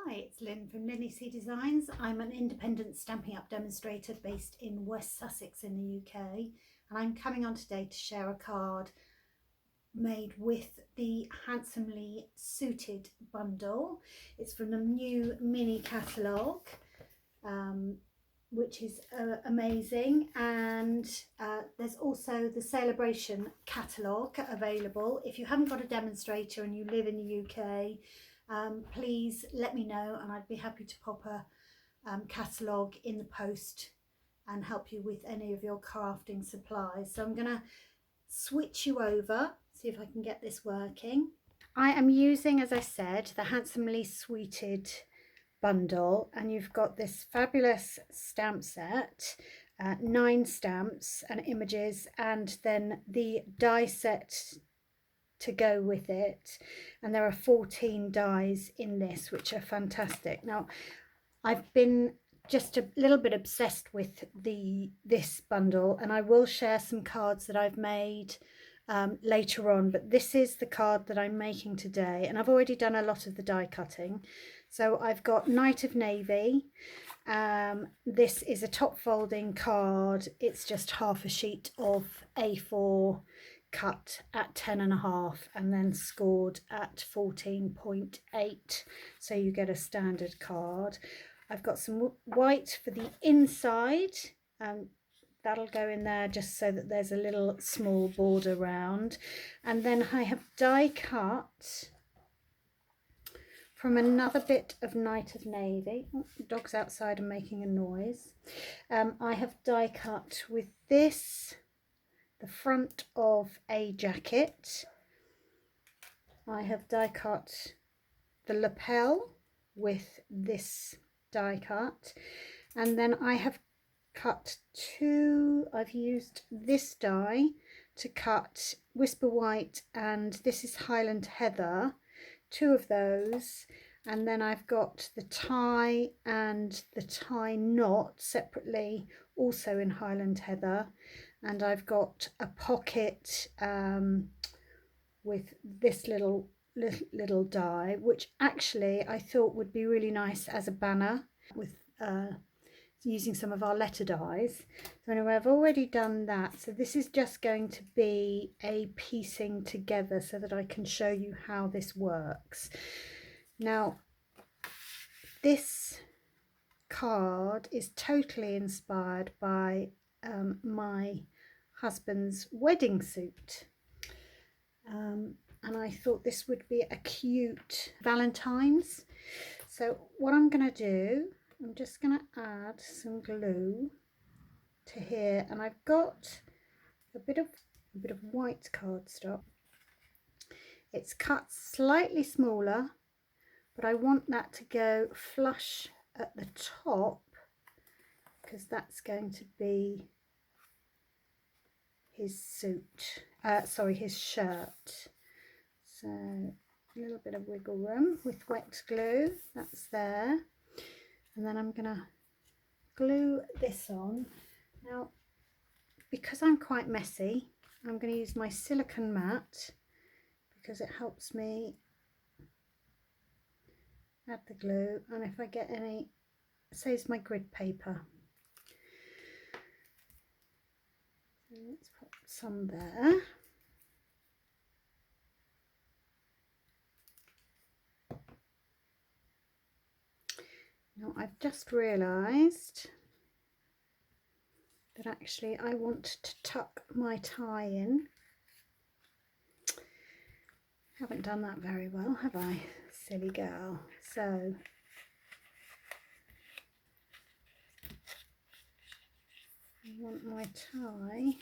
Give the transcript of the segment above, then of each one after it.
Hi, it's Lynn from LynnieCDesigns. I'm an independent Stampin' Up demonstrator based in West Sussex in the UK, and I'm coming on today to share a card made with the Handsomely Suited bundle. It's from the new mini catalogue, which is amazing, and there's also the celebration catalogue available. If you haven't got a demonstrator and you live in the UK, please let me know and I'd be happy to pop a catalogue in the post and help you with any of your crafting supplies. So I'm going to switch you over, see if I can get this working. I am using, as I said, the Handsomely Suited bundle, and you've got this fabulous stamp set, 9 stamps and images, and then the die set to go with it, and there are 14 dies in this, which are fantastic. Now I've been just a little bit obsessed with this bundle, and I will share some cards that I've made later on, but this is the card that I'm making today, and I've already done a lot of the die cutting. So I've got Night of Navy. This is a top folding card. It's just half a sheet of A4 cut at 10.5 and then scored at 14.8, so you get a standard card. I've got some white for the inside, that'll go in there just so that there's a little small border round, and then I have die cut from another bit of Night of Navy. Oh, the dog's outside and making a noise. I have die cut with this the front of a jacket. I have die cut the lapel with this die cut, and then I have cut I've used this die to cut Whisper White, and this is Highland Heather, 2 of those, and then I've got the tie and the tie knot separately, also in Highland Heather, and I've got a pocket with this little die, which actually I thought would be really nice as a banner with using some of our letter dies. So anyway, I've already done that, so this is just going to be a piecing together so that I can show you how this works. Now this card is totally inspired by my husband's wedding suit, and I thought this would be a cute Valentine's. So what I'm going to do, I'm just going to add some glue to here, and I've got a bit of white cardstock. It's cut slightly smaller, but I want that to go flush at the top because that's going to be his suit, his shirt. So a little bit of wiggle room with wet glue, that's there. And then I'm gonna glue this on. Now, because I'm quite messy, I'm going to use my silicone mat because it helps me add the glue, and if I get any, it saves my grid paper. So let's put some there. Now I've just realised that actually I want to tuck my tie in. Haven't done that very well, have I? Silly girl. So I want my tie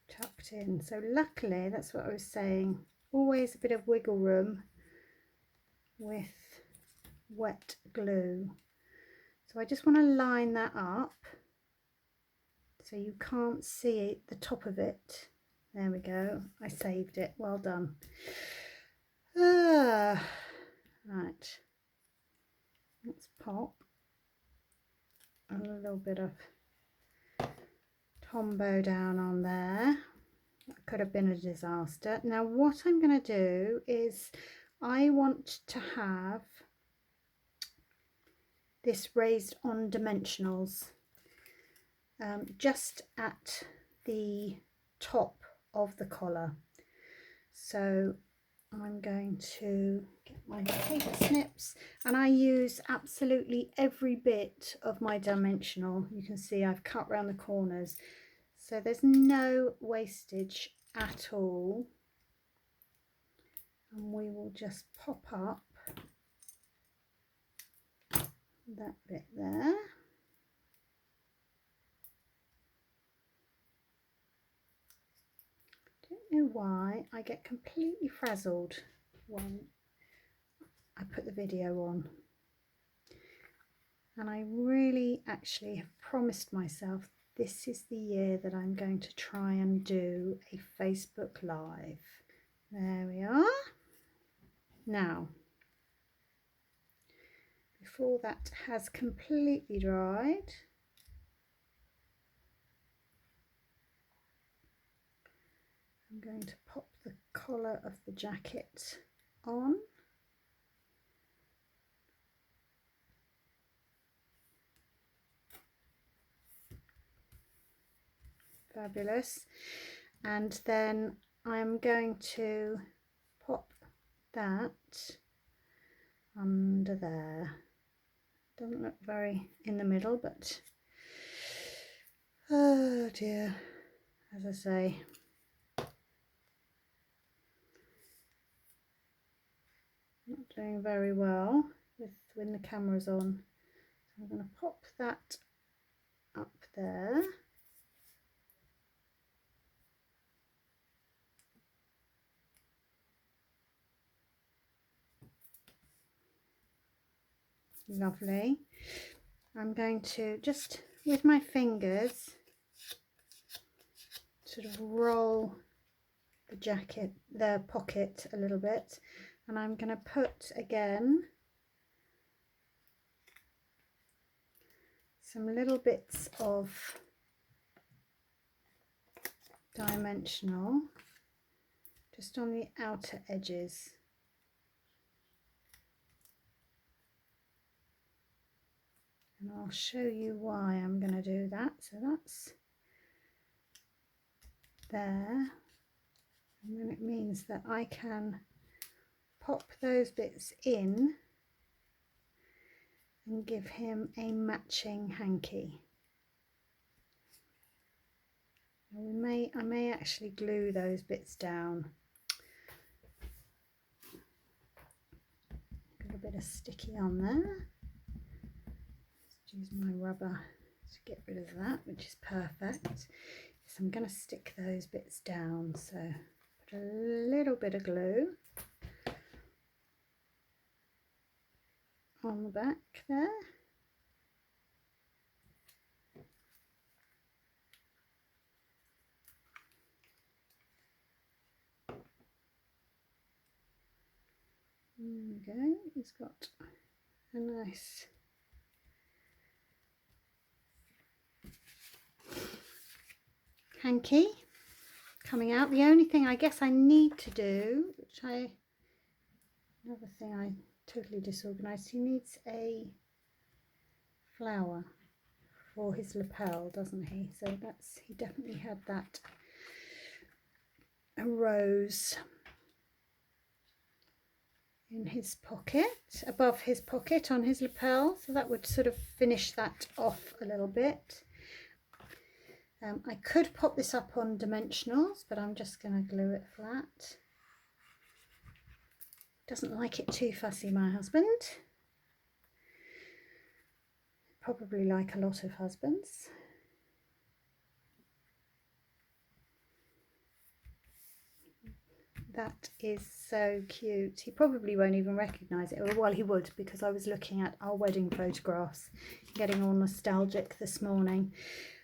tucked in. So luckily, that's what I was saying, always a bit of wiggle room with wet glue. So I just want to line that up so you can't see the top of it. There we go, I saved it, well done. Right, let's pop a little bit of Tombow down on there. That could have been a disaster. Now what I'm going to do is I want to have this raised on dimensionals just at the top of the collar. So I'm going to get my paper snips, and I use absolutely every bit of my dimensional. You can see I've cut around the corners, so there's no wastage at all. And we will just pop up that bit there. Don't know why I get completely frazzled when I put the video on, and I really actually have promised myself this is the year that I'm going to try and do a Facebook Live. There we are. Now, before that has completely dried, I'm going to pop the collar of the jacket on. Fabulous. And then I'm going to pop that under there. Doesn't look very in the middle, but oh dear, as I say, not doing very well with when the camera's on. So I'm going to pop that up there. Lovely. I'm going to just with my fingers sort of roll the jacket, the pocket a little bit, and I'm going to put again some little bits of dimensional just on the outer edges. And I'll show you why I'm going to do that. So that's there, and then it means that I can pop those bits in and give him a matching hanky. Now I may actually glue those bits down. Got a bit of sticky on there. Let's use my rubber to get rid of that, which is perfect. So I'm going to stick those bits down. So put a little bit of glue on the back there. There we go, he's got a nice hanky coming out. The only thing I guess I need to do, another thing I totally disorganized, he needs a flower for his lapel, doesn't he? So he definitely had that, a rose in his pocket, above his pocket on his lapel, so that would sort of finish that off a little bit. I could pop this up on dimensionals, but I'm just going to glue it flat. Doesn't like it too fussy, my husband. Probably like a lot of husbands. That is so cute. He probably won't even recognise it. Well, he would, because I was looking at our wedding photographs, getting all nostalgic this morning.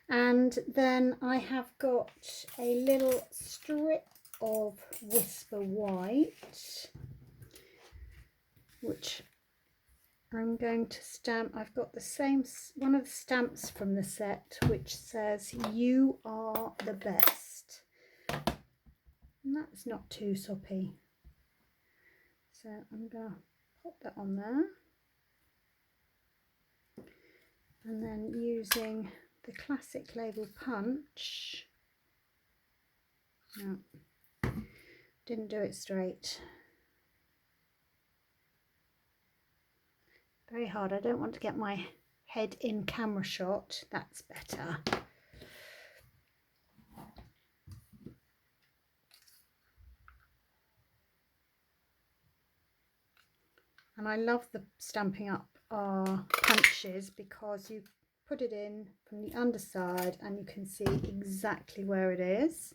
And then I have got a little strip of Whisper White, which I'm going to stamp. I've got the same, one of the stamps from the set, which says "You are the best." And that's not too soppy. So I'm going to pop that on there. And then using the classic label punch. No, didn't do it straight. Very hard. I don't want to get my head in camera shot. That's better. And I love the Stampin' Up punches because you put it in from the underside and you can see exactly where it is.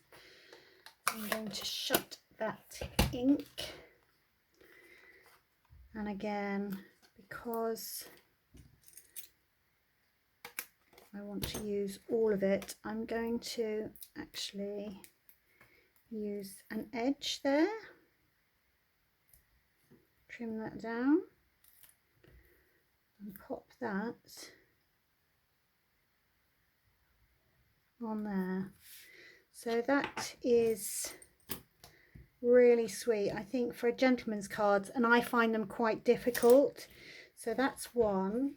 I'm going to shut that ink. And again, because I want to use all of it, I'm going to actually use an edge there. Trim that down and pop that on there. So that is really sweet, I think, for a gentleman's cards, and I find them quite difficult. So that's one.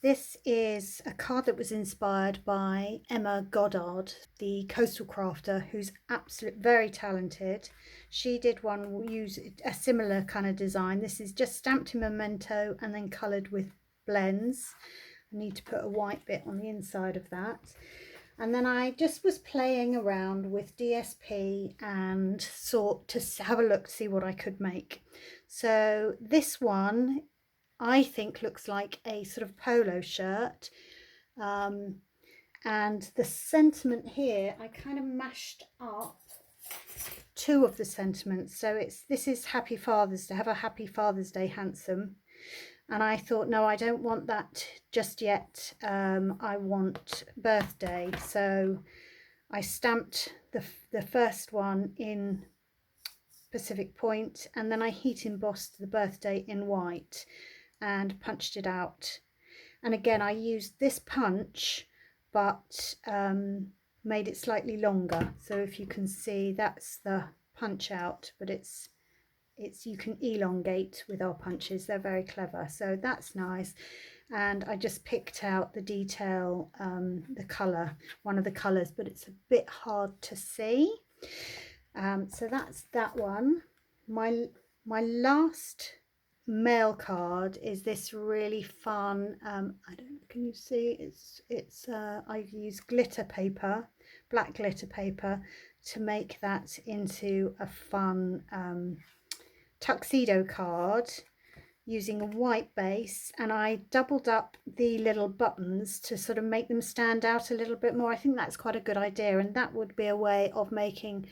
This is a card that was inspired by Emma Goddard, the coastal crafter, who's absolutely very talented. She did one, use a similar kind of design. This is just stamped in memento and then coloured with blends. I need to put a white bit on the inside of that. And then I just was playing around with DSP and sought to have a look to see what I could make. So this one I think looks like a sort of polo shirt, and the sentiment here, I kind of mashed up two of the sentiments. So this is Happy Father's Day, have a Happy Father's Day handsome, and I thought, no, I don't want that just yet. I want birthday. So I stamped the first one in Pacific Point, and then I heat embossed the birthday in white and punched it out. And again, I used this punch but made it slightly longer. So if you can see, that's the punch out, but it's you can elongate with our punches. They're very clever, so that's nice. And I just picked out the detail, the color, one of the colors, but it's a bit hard to see. So that's that one. My last mail card is this really fun, I don't, can you see, it's I've used glitter paper, black glitter paper, to make that into a fun tuxedo card using a white base, and I doubled up the little buttons to sort of make them stand out a little bit more. I think that's quite a good idea, and that would be a way of making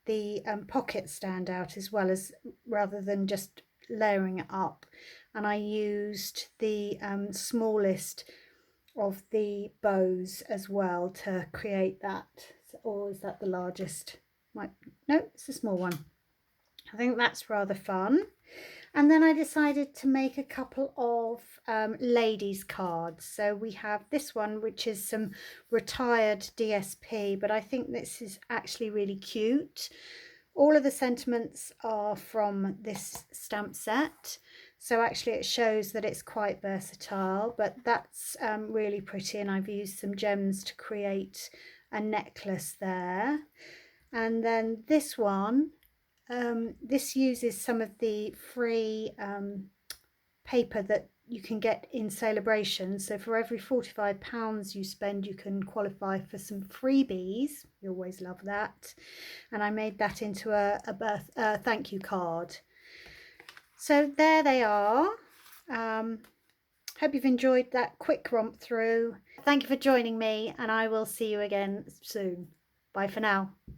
the pocket stand out as well, as rather than just layering it up. And I used the smallest of the bows as well to create that. Or is that the largest? No, it's a small one. I think that's rather fun. And then I decided to make a couple of ladies cards. So we have this one, which is some retired DSP, but I think this is actually really cute. All of the sentiments are from this stamp set, so actually it shows that it's quite versatile, but that's really pretty, and I've used some gems to create a necklace there. And then this one, this uses some of the free paper that you can get in Celebration. So for every £45 you spend, you can qualify for some freebies. You always love that. And I made that into a thank you card. So there they are. Hope you've enjoyed that quick romp through. Thank you for joining me, and I will see you again soon. Bye for now.